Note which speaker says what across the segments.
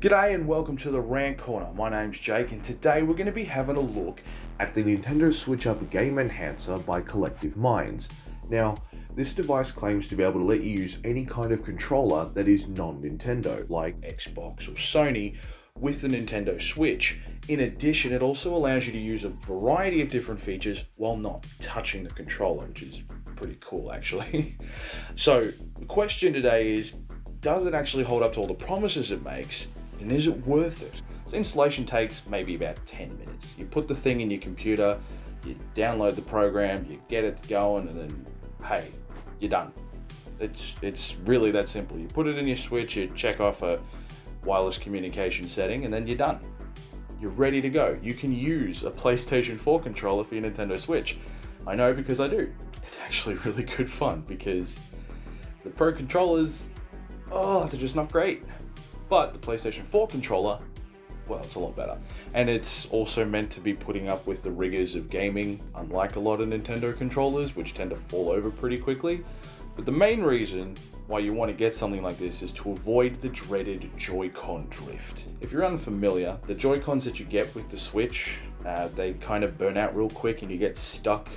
Speaker 1: G'day and welcome to the Rant Corner. My name's Jake and today we're going to be having a look at the Nintendo Switch Up Game Enhancer by Collective Minds. Now, this device claims to be able to let you use any kind of controller that is non-Nintendo, like Xbox or Sony, with the Nintendo Switch. In addition, it also allows you to use a variety of different features while not touching the controller, which is pretty cool actually. So, the question today is, does it actually hold up to all the promises it makes? And is it worth it? So installation takes maybe about 10 minutes. You put the thing in your computer, you download the program, you get it going, and then, hey, you're done. It's really that simple. You put it in your Switch, you check off a wireless communication setting, and then you're done. You're ready to go. You can use a PlayStation 4 controller for your Nintendo Switch. I know because I do. It's actually really good fun because the Pro controllers, they're just not great. But the PlayStation 4 controller, well, it's a lot better. And it's also meant to be putting up with the rigors of gaming, unlike a lot of Nintendo controllers, which tend to fall over pretty quickly. But the main reason why you want to get something like this is to avoid the dreaded Joy-Con drift. If you're unfamiliar, the Joy-Cons that you get with the Switch, they kind of burn out real quick and you get stuck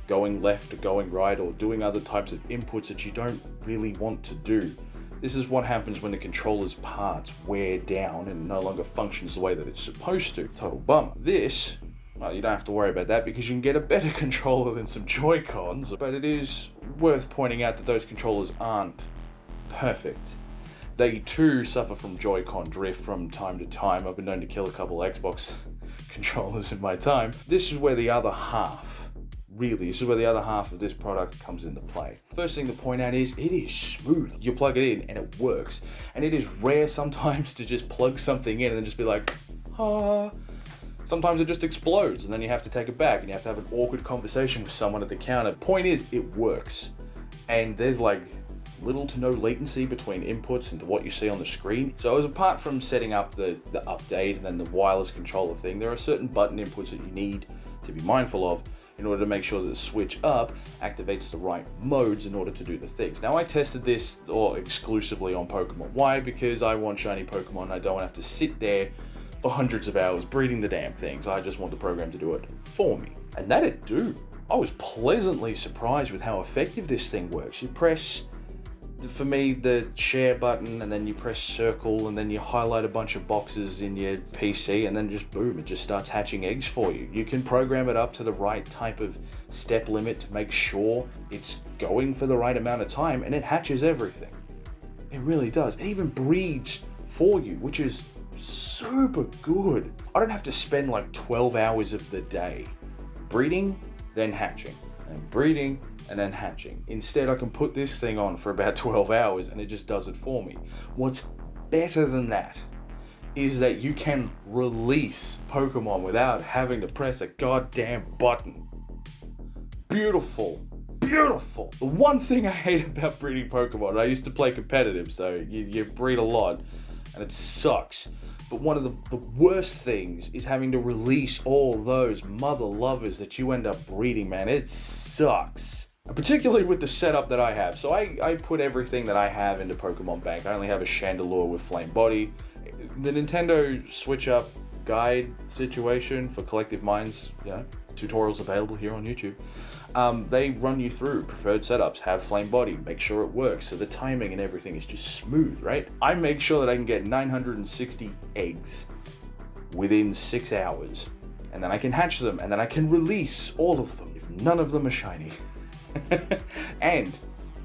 Speaker 1: going left or going right or doing other types of inputs that you don't really want to do. This is what happens when the controller's parts wear down and no longer functions the way that it's supposed to. Total bummer. This, well, you don't have to worry about that because you can get a better controller than some Joy-Cons, but it is worth pointing out that those controllers aren't perfect. They too suffer from Joy-Con drift from time to time. I've been known to kill a couple Xbox controllers in my time. This is where the other half of this product comes into play. First thing to point out is it is smooth. You plug it in and it works. And it is rare sometimes to just plug something in and then just be like, Sometimes it just explodes and then you have to take it back and you have to have an awkward conversation with someone at the counter. Point is, it works. And there's like little to no latency between inputs and what you see on the screen. So as apart from setting up the update and then the wireless controller thing, there are certain button inputs that you need to be mindful of in order to make sure that the Switch Up activates the right modes in order to do the things. Now I tested this exclusively on Pokemon. Why? Because I want shiny Pokemon and I don't want to have to sit there for hundreds of hours breeding the damn things. I just want the program to do it for me. And that it do. I was pleasantly surprised with how effective this thing works. You press, for me, the share button and then you press circle and then you highlight a bunch of boxes in your PC and then just boom, it just starts hatching eggs for you. You can program it up to the right type of step limit to make sure it's going for the right amount of time and it hatches everything. It really does. It even breeds for you, which is super good. I don't have to spend like 12 hours of the day breeding, then hatching, and breeding, and then hatching. Instead, I can put this thing on for about 12 hours and it just does it for me. What's better than that is that you can release Pokemon without having to press a goddamn button. Beautiful. Beautiful. The one thing I hate about breeding Pokemon, I used to play competitive, so you breed a lot and it sucks. But one of the worst things is having to release all those mother lovers that you end up breeding, man. It sucks. Particularly with the setup that I have. So I put everything that I have into Pokemon Bank. I only have a Chandelure with Flame Body. The Nintendo Switch Up guide situation for Collective Minds, tutorials available here on YouTube. They run you through preferred setups, have Flame Body, make sure it works, so the timing and everything is just smooth, right? I make sure that I can get 960 eggs within 6 hours, and then I can hatch them, and then I can release all of them if none of them are shiny. And,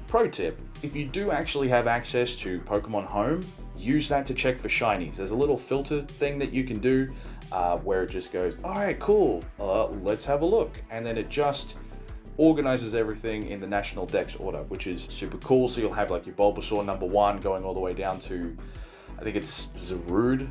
Speaker 1: pro tip, if you do actually have access to Pokemon Home, use that to check for shinies. There's a little filter thing that you can do where it just goes, alright, cool, let's have a look. And then it just organizes everything in the National Dex order, which is super cool. So you'll have like your Bulbasaur number 1 going all the way down to, I think it's Zarude,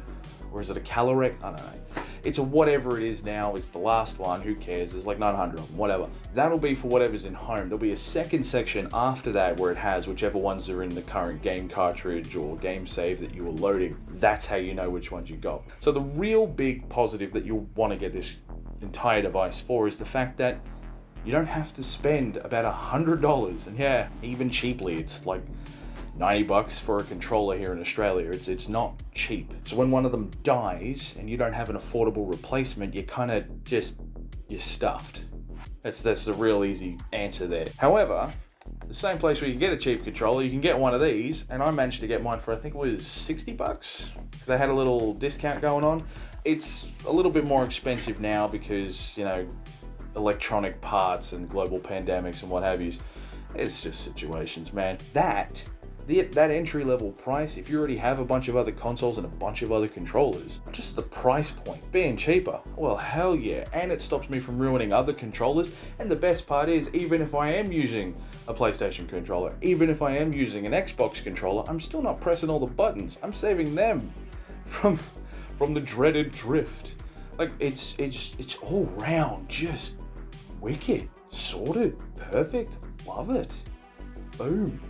Speaker 1: or is it a Calyrex? I don't know. It's a whatever it is now, it's the last one, who cares, there's like 900 of them, whatever. That'll be for whatever's in home. There'll be a second section after that where it has whichever ones are in the current game cartridge or game save that you were loading. That's how you know which ones you got. So the real big positive that you'll want to get this entire device for is the fact that you don't have to spend about $100, and yeah, even cheaply, it's like $90 for a controller here in Australia. It's not cheap. So when one of them dies and you don't have an affordable replacement, you kind of you're stuffed. That's the real easy answer there. However, the same place where you get a cheap controller, you can get one of these, and I managed to get mine for, I think it was $60, because they had a little discount going on. It's a little bit more expensive now because, you know, electronic parts and global pandemics and what have you. It's just situations, man. That entry-level price, if you already have a bunch of other consoles and a bunch of other controllers, just the price point being cheaper, well, hell yeah. And it stops me from ruining other controllers. And the best part is, even if I am using a PlayStation controller, even if I am using an Xbox controller, I'm still not pressing all the buttons. I'm saving them from the dreaded drift. Like, it's all round just wicked, sorted, perfect, love it. Boom.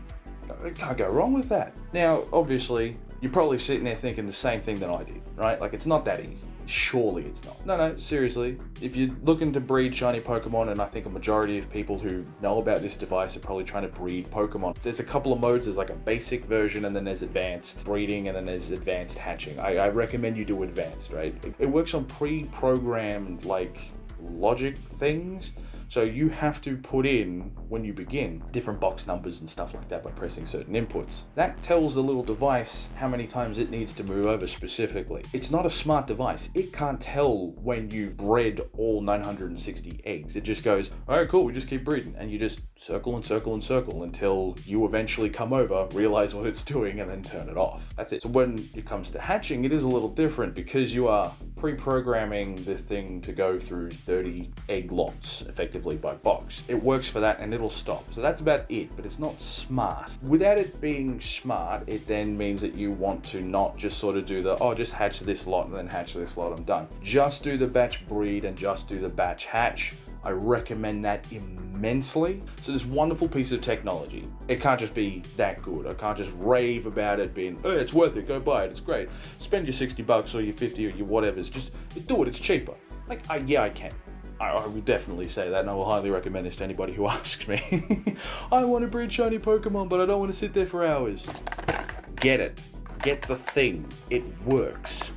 Speaker 1: I can't go wrong with that. Now, obviously, you're probably sitting there thinking the same thing that I did, right? Like, it's not that easy. Surely it's not. No, seriously. If you're looking to breed shiny Pokemon, and I think a majority of people who know about this device are probably trying to breed Pokemon, there's a couple of modes. There's like a basic version, and then there's advanced breeding, and then there's advanced hatching. I recommend you do advanced, right? It works on pre-programmed, like, logic things. So you have to put in, when you begin, different box numbers and stuff like that by pressing certain inputs. That tells the little device how many times it needs to move over specifically. It's not a smart device. It can't tell when you bred all 960 eggs. It just goes, all right, cool, we just keep breeding. And you just circle and circle and circle until you eventually come over, realize what it's doing, and then turn it off. That's it. So when it comes to hatching, it is a little different because you are pre-programming the thing to go through 30 egg lots, effectively, by box. It works for that and it'll stop. So that's about it, but it's not smart. Without it being smart, it then means that you want to not just sort of do just hatch this lot and then hatch this lot, I'm done. Just do the batch breed and just do the batch hatch. I recommend that immensely. So this wonderful piece of technology, it can't just be that good. I can't just rave about it being, oh, it's worth it, go buy it, it's great. Spend your $60 or your 50 or your whatever's, just do it, it's cheaper. Like, I can. I would definitely say that, and I will highly recommend this to anybody who asks me. I want to breed shiny Pokemon, but I don't want to sit there for hours. Get it. Get the thing. It works.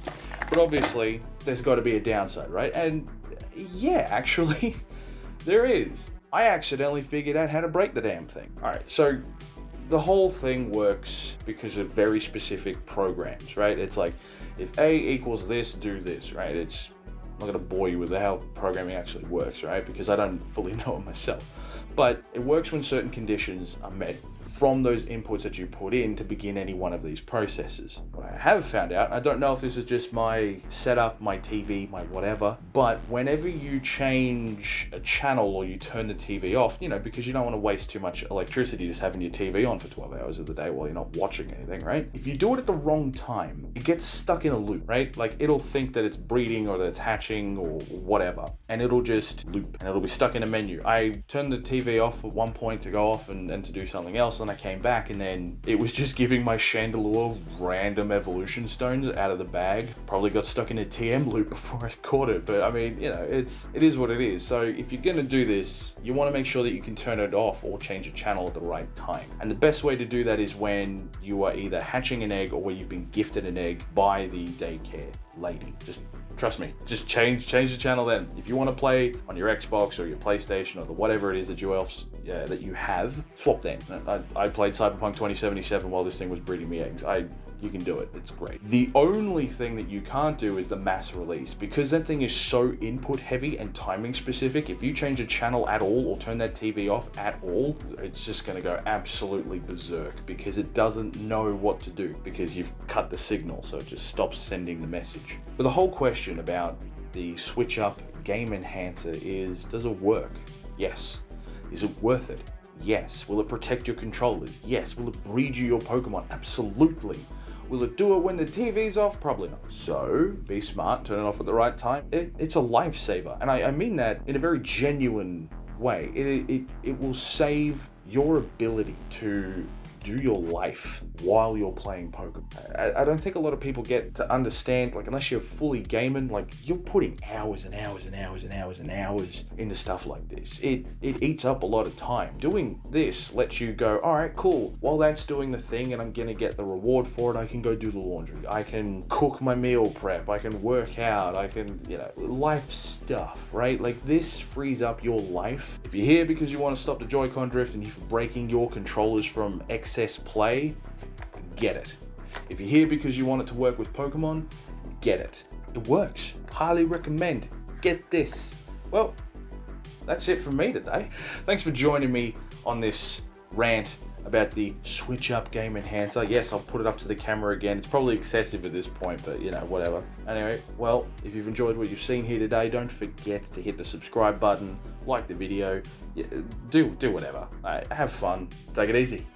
Speaker 1: But obviously, there's got to be a downside, right? And yeah, actually, there is. I accidentally figured out how to break the damn thing. Alright, so the whole thing works because of very specific programs, right? It's like, if A equals this, do this, right? I'm not going to bore you with how programming actually works, right? Because I don't fully know it myself. But it works when certain conditions are met from those inputs that you put in to begin any one of these processes. What I have found out, I don't know if this is just my setup, my TV, my whatever, but whenever you change a channel or you turn the TV off, because you don't want to waste too much electricity just having your TV on for 12 hours of the day while you're not watching anything, right? If you do it at the wrong time, it gets stuck in a loop, right? Like, it'll think that it's breeding or that it's hatching or whatever, and it'll just loop and it'll be stuck in a menu. I turned the TV off at one point to go off and to do something else, and I came back and then it was just giving my Chandelure random evolution stones out of the bag. Probably got stuck in a TM loop before I caught it, but I mean, it is what it is. So if you're gonna do this, you want to make sure that you can turn it off or change a channel at the right time. And the best way to do that is when you are either hatching an egg or where you've been gifted an egg by the daycare lady. Just trust me, just change the channel then. If you want to play on your Xbox or your PlayStation or the whatever it is that that you have, swap them. I played Cyberpunk 2077 while this thing was breeding me eggs. You can do it, it's great. The only thing that you can't do is the mass release, because that thing is so input heavy and timing specific. If you change a channel at all or turn that TV off at all, it's just gonna go absolutely berserk because it doesn't know what to do because you've cut the signal, so it just stops sending the message. But the whole question about the switch up game enhancer is, does it work? Yes. Is it worth it? Yes. Will it protect your controllers? Yes. Will it breed you your Pokemon? Absolutely. Will it do it when the TV's off? Probably not. So, be smart, turn it off at the right time. It's a lifesaver, and I mean that in a very genuine way. It will save your ability to do your life while you're playing Pokemon. I don't think a lot of people get to understand, like, unless you're fully gaming, like, you're putting hours and hours and hours and hours and hours into stuff like this. It eats up a lot of time. Doing this lets you go, all right, cool. While that's doing the thing and I'm gonna get the reward for it, I can go do the laundry. I can cook my meal prep. I can work out. I can, life stuff, right? Like, this frees up your life. If you're here because you want to stop the Joy-Con drift and you're breaking your controllers from excess play, get it. If you're here because you want it to work with Pokemon, get it. It works. Highly recommend. Get this. Well, that's it from me today. Thanks for joining me on this rant about the Switch Up Game Enhancer. Yes, I'll put it up to the camera again. It's probably excessive at this point, but whatever. Anyway, well, if you've enjoyed what you've seen here today, don't forget to hit the subscribe button, like the video, do whatever. Have fun. Take it easy.